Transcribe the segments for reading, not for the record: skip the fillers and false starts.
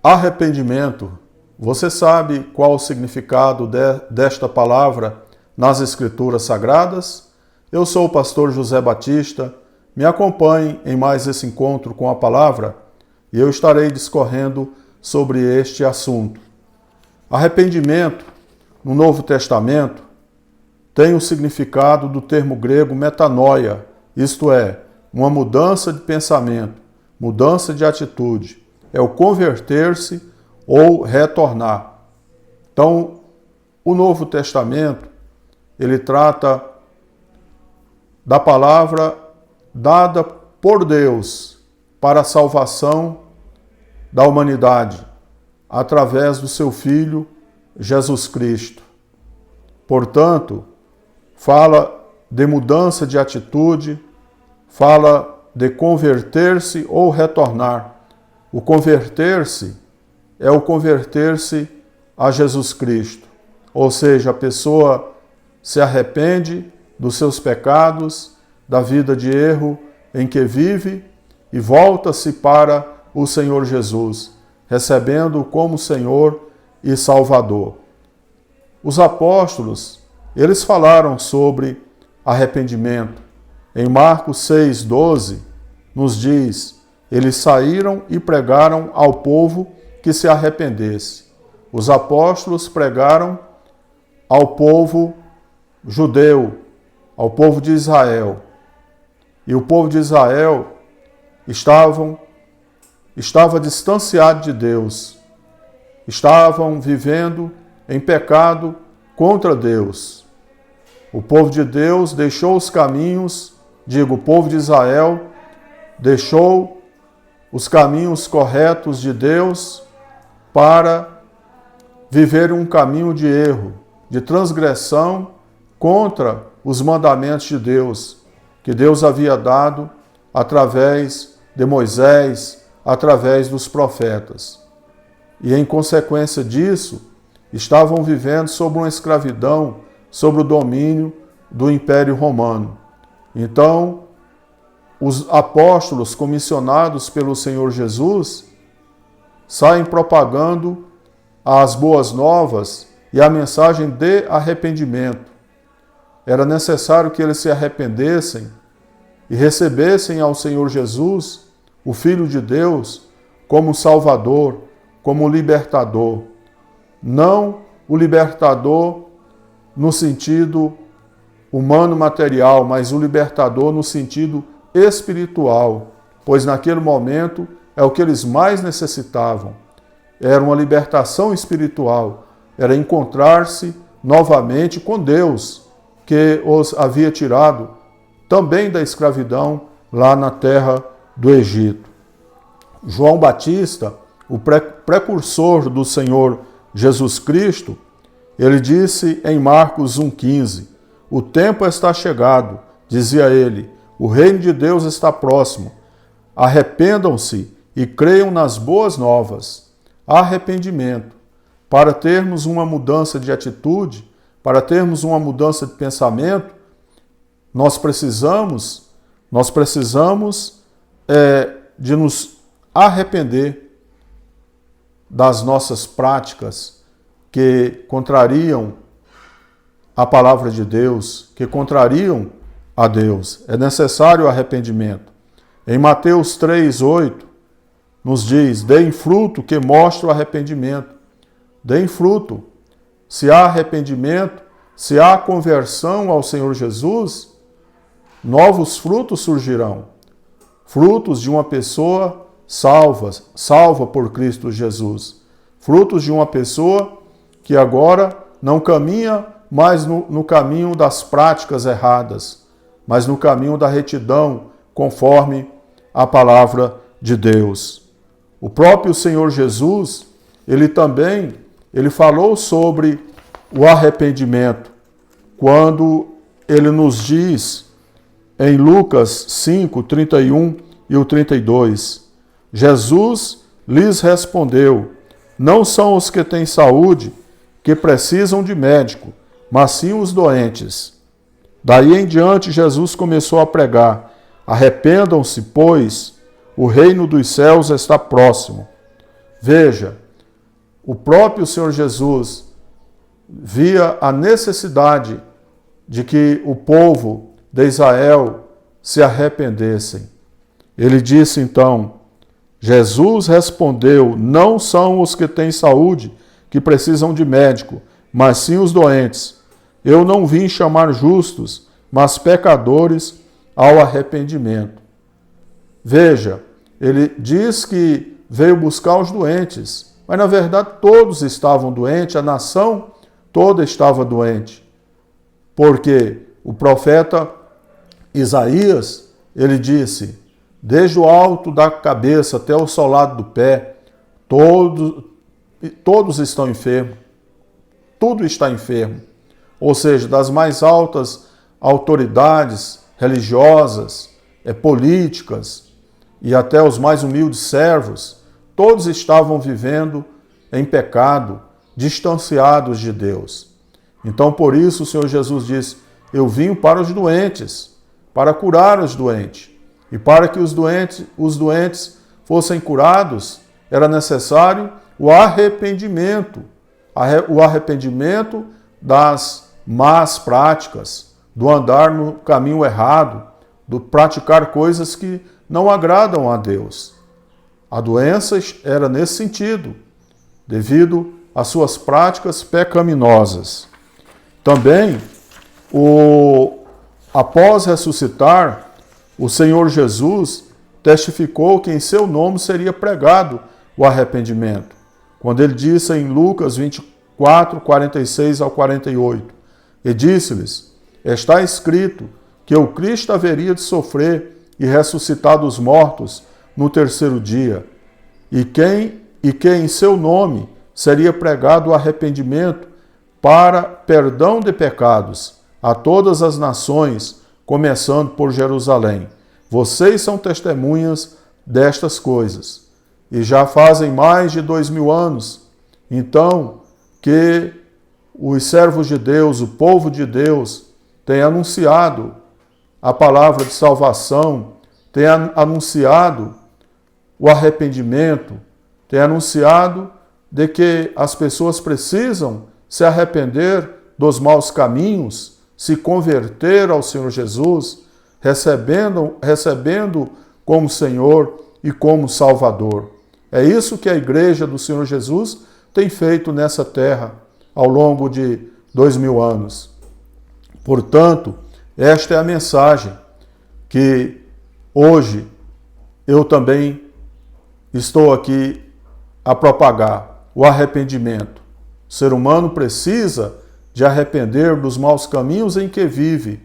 Arrependimento. Você sabe qual o significado desta palavra nas Escrituras Sagradas? Eu sou o pastor José Batista. Me acompanhe em mais esse encontro com a palavra e eu estarei discorrendo sobre este assunto. Arrependimento, no Novo Testamento, tem o significado do termo grego metanoia, isto é, uma mudança de pensamento, mudança de atitude. É o converter-se ou retornar. Então, o Novo Testamento, ele trata da palavra dada por Deus para a salvação da humanidade, através do seu Filho, Jesus Cristo. Portanto, fala de mudança de atitude, fala de converter-se ou retornar. O converter-se é o converter-se a Jesus Cristo. Ou seja, a pessoa se arrepende dos seus pecados, da vida de erro em que vive e volta-se para o Senhor Jesus, recebendo-o como Senhor e Salvador. Os apóstolos, eles falaram sobre arrependimento. Em Marcos 6,12, nos diz: eles saíram e pregaram ao povo que se arrependesse. Os apóstolos pregaram ao povo judeu, ao povo de Israel. E o povo de Israel estava distanciado de Deus. Estavam vivendo em pecado contra Deus. O povo de Deus deixou os caminhos, o povo de Israel deixou os caminhos corretos de Deus para viver um caminho de erro, de transgressão contra os mandamentos de Deus, que Deus havia dado através de Moisés, através dos profetas. E em consequência disso, estavam vivendo sob uma escravidão, sob o domínio do Império Romano. Então, os apóstolos comissionados pelo Senhor Jesus saem propagando as boas novas e a mensagem de arrependimento. Era necessário que eles se arrependessem e recebessem ao Senhor Jesus, o Filho de Deus, como Salvador, como libertador. Não o libertador no sentido humano material, mas o libertador no sentido espiritual, pois naquele momento é o que eles mais necessitavam. Era uma libertação espiritual, era encontrar-se novamente com Deus, que os havia tirado também da escravidão lá na terra do Egito. João Batista, o precursor do Senhor Jesus Cristo, ele disse em Marcos 1,15, o tempo está chegado, dizia ele, o reino de Deus está próximo. Arrependam-se e creiam nas boas novas. Arrependimento. Para termos uma mudança de atitude, para termos uma mudança de pensamento, nós precisamos de nos arrepender das nossas práticas que contrariam a palavra de Deus, que contrariam a Deus. É necessário arrependimento. Em Mateus 3,8, nos diz, deem fruto que mostre o arrependimento. Deem fruto. Se há arrependimento, se há conversão ao Senhor Jesus, novos frutos surgirão. Frutos de uma pessoa salva por Cristo Jesus. Frutos de uma pessoa que agora não caminha mais no caminho das práticas erradas, mas no caminho da retidão, conforme a palavra de Deus. O próprio Senhor Jesus, ele falou sobre o arrependimento, quando ele nos diz em Lucas 5, 31 e o 32, Jesus lhes respondeu, não são os que têm saúde que precisam de médico, mas sim os doentes. Daí em diante, Jesus começou a pregar, arrependam-se, pois o reino dos céus está próximo. Veja, o próprio Senhor Jesus via a necessidade de que o povo de Israel se arrependessem. Ele disse então, Jesus respondeu, não são os que têm saúde que precisam de médico, mas sim os doentes. Eu não vim chamar justos, mas pecadores ao arrependimento. Veja, ele diz que veio buscar os doentes, mas na verdade todos estavam doentes, a nação toda estava doente. Porque o profeta Isaías, ele disse, desde o alto da cabeça até o solado do pé, todos estão enfermos, tudo está enfermo. Ou seja, das mais altas autoridades religiosas, políticas e até os mais humildes servos, todos estavam vivendo em pecado, distanciados de Deus. Então, por isso, o Senhor Jesus disse, eu vim para os doentes, para curar os doentes. E para que os doentes fossem curados, era necessário o arrependimento das más práticas, do andar no caminho errado, do praticar coisas que não agradam a Deus. A doença era nesse sentido, devido às suas práticas pecaminosas. Também, após ressuscitar, o Senhor Jesus testificou que em seu nome seria pregado o arrependimento. Quando ele disse em Lucas 24, 46 ao 48, e disse-lhes, está escrito que o Cristo haveria de sofrer e ressuscitar dos mortos no terceiro dia, e que em seu nome seria pregado o arrependimento para perdão de pecados a todas as nações, começando por Jerusalém. Vocês são testemunhas destas coisas. E já fazem mais de 2000 anos, então, que os servos de Deus, o povo de Deus, têm anunciado a palavra de salvação, têm anunciado o arrependimento, têm anunciado de que as pessoas precisam se arrepender dos maus caminhos, se converter ao Senhor Jesus, recebendo como Senhor e como Salvador. É isso que a Igreja do Senhor Jesus tem feito nessa terra ao longo de 2000 anos. Portanto, esta é a mensagem que hoje eu também estou aqui a propagar, o arrependimento. O ser humano precisa de arrepender dos maus caminhos em que vive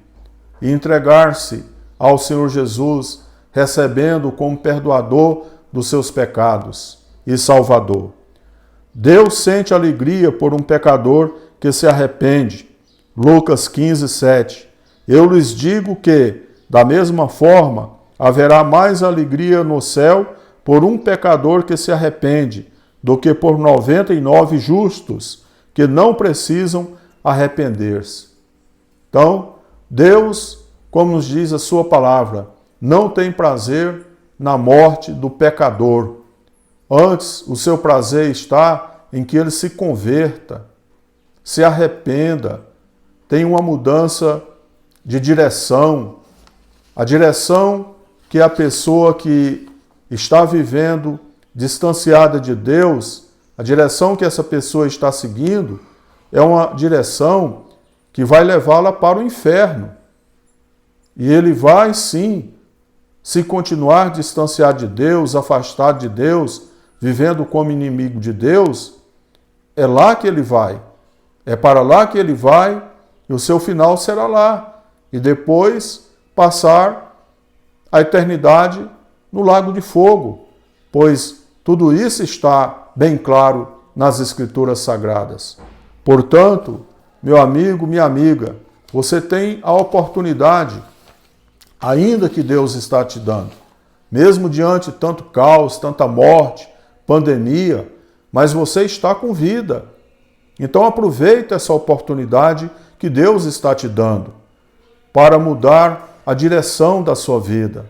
e entregar-se ao Senhor Jesus, recebendo como perdoador dos seus pecados e Salvador. Deus sente alegria por um pecador que se arrepende. Lucas 15, 7. Eu lhes digo que, da mesma forma, haverá mais alegria no céu por um pecador que se arrepende, do que por 99 justos que não precisam arrepender-se. Então, Deus, como nos diz a sua palavra, não tem prazer na morte do pecador. Antes, o seu prazer está em que ele se converta, se arrependa, tenha uma mudança de direção. A direção que a pessoa que está vivendo distanciada de Deus, a direção que essa pessoa está seguindo, é uma direção que vai levá-la para o inferno. E ele vai, sim, se continuar distanciado de Deus, afastado de Deus, vivendo como inimigo de Deus, é lá que ele vai. É para lá que ele vai e o seu final será lá. E depois passar a eternidade no lago de fogo, pois tudo isso está bem claro nas Escrituras Sagradas. Portanto, meu amigo, minha amiga, você tem a oportunidade, ainda que Deus está te dando, mesmo diante de tanto caos, tanta morte, pandemia, mas você está com vida. Então aproveite essa oportunidade que Deus está te dando para mudar a direção da sua vida,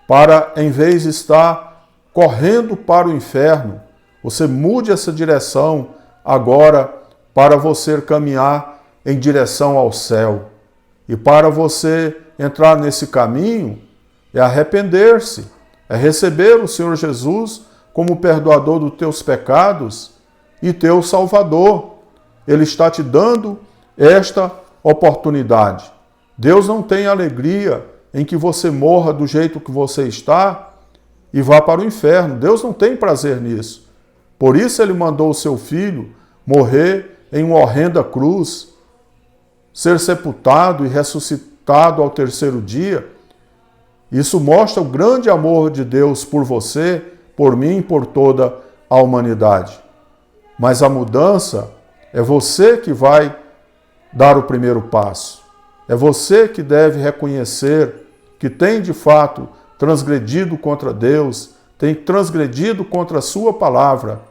para, em vez de estar correndo para o inferno, Você mude essa direção agora para você caminhar em direção ao céu. E para você entrar nesse caminho, é arrepender-se, é receber o Senhor Jesus como perdoador dos teus pecados e teu Salvador. Ele está te dando esta oportunidade. Deus não tem alegria em que você morra do jeito que você está e vá para o inferno. Deus não tem prazer nisso. Por isso ele mandou o seu Filho morrer em uma horrenda cruz, ser sepultado e ressuscitado ao terceiro dia. Isso mostra o grande amor de Deus por você, por mim e por toda a humanidade. Mas a mudança é você que vai dar o primeiro passo. É você que deve reconhecer que tem de fato transgredido contra Deus, tem transgredido contra a sua palavra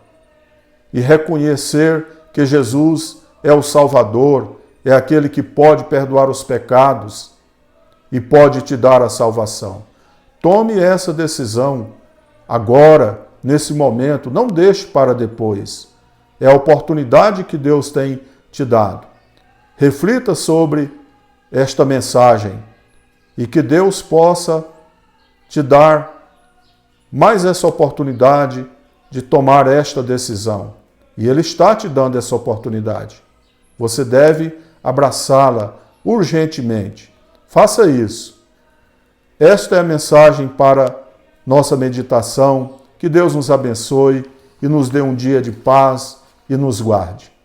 e reconhecer que Jesus é o Salvador, é aquele que pode perdoar os pecados e pode te dar a salvação. Tome essa decisão agora, nesse momento, não deixe para depois. É a oportunidade que Deus tem te dado. Reflita sobre esta mensagem e que Deus possa te dar mais essa oportunidade de tomar esta decisão. E Ele está te dando essa oportunidade. Você deve abraçá-la urgentemente. Faça isso. Esta é a mensagem para nossa meditação. Que Deus nos abençoe e nos dê um dia de paz e nos guarde.